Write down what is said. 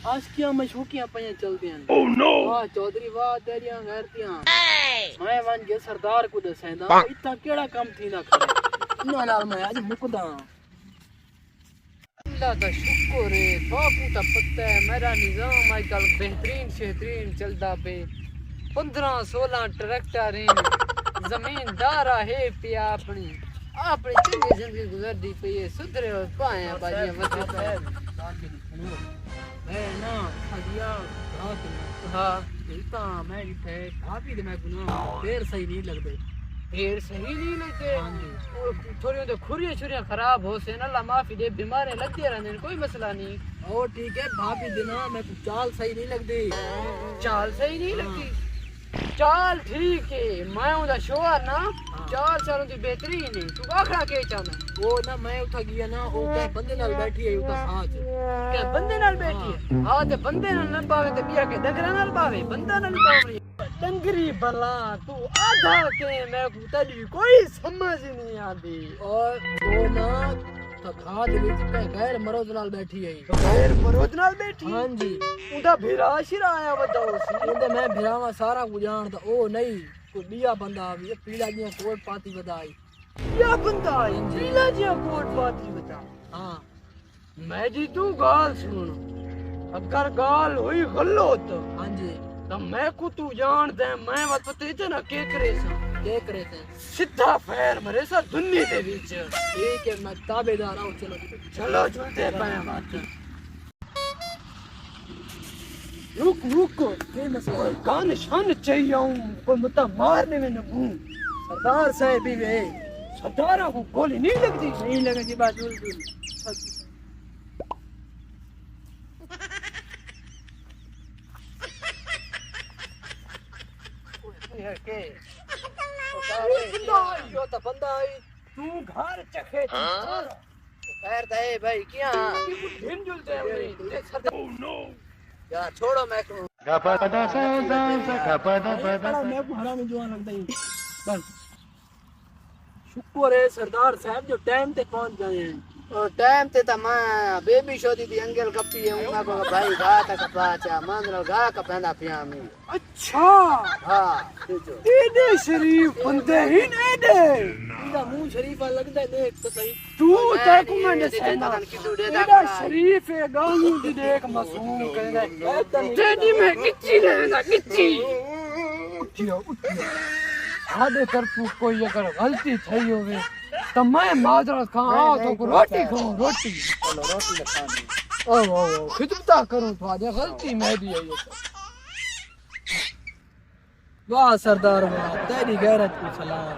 आशकियां मशूकियां पईयां चलदियां वाह चौधरी वाह तेरियां गैरतियां मैं वन के सरदार को दसेंदा इतना केड़ा काम थींदा करे इन्ना नाल मैं आज मुकदा अल्लाह दा शुक्र है बापू दा पता है मेरा निजाम आजकल बेहतरीन चलदा पे 15-16 ट्रैक्टर हैं जमींदार है पिया अपनी चंगी जिंदगी गुजरदी पई है सुधरे और पाया बाजियां वधे मैं ना हदिया हाँ इतना मैं इथे काफी दे मैं गुना देर सही नहीं लगदे थोड़ी तो खुरियां खराब हो से ना माफी दे बीमारी लगती रहने कोई मसला नहीं और ठीक है भाभी देना मैं चाल सही नहीं लगती चाल ठीक है मैं उदा शोर ना चाल चारों दी बेहतरीन है तू आखड़ा के चाहना वो ना मैं उठा गया ना वो क्या बंदे नाल बैठी है उता साथ क्या बंदे नाल बैठी है हां ते बंदे नाल न पावे ते बिया के डंगरा नाल पावे बंदा नाल पावे डंगरी भला तू आधा के मैं तेरी कोई समझ नहीं आती और वो ना थका दे विच गैर मरोज नाल बैठी है हां जी उदा भिरा शिरा आया वदा उसी इंदे मैं भिरावा सारा कुछ जानदा ओ नहीं कोई बिया बंदा आवी पीला जिया कोट पाती वदाई बिया बंदा आई पीला जिया कोट पाती वदा हां मैं जी तू गाल सुन अगर गाल हुई गलत हां जी तो मैं को तू जान दे मैं वत पते ना के करे थे सीधा फैर मरे सा दुन्नी दे विच ठीक है मैं ताबेदार हूं चलो चलते पाया बात रुक ये मसला कान शान चाहिए हूं कोई मत मारने में न हूं सरदार साहब भी वे सरदार को गोली नहीं लगती बात बिल्कुल के बंदा आई तू घर चखे खैर दे भाई क्या दिन जुलते हैं ओह नो यार छोड़ो मैं को मैं को हरामी जवान लगता है बस शुक्र है सरदार साहब जो टाइम पे पहुंच गए हैं और टाइम ते मैं बेबी शोदी दी अंगल कपी है उना को भाई गा तक पाचा मांदरो गा का पैंदा पिया में अच्छा हां एडे शरीफ बंदे ही ने दे इंदा मुंह शरीफा लगदा है देख तो सही तू ते कुमंड से एडा शरीफ है गांव दी देख मासूम कहंदा तेरी में किच्ची लेना किच्ची उठियो साडे तरफ कोई अगर गलती थई होवे तो मैं माजरत खां तो रोटी खाऊं रोटी चलो रोटी खानी ओ खिदमत करूं तुम्हारी गलती मेरी है ये वाह सरदार वाह तेरी गैरत को सलाम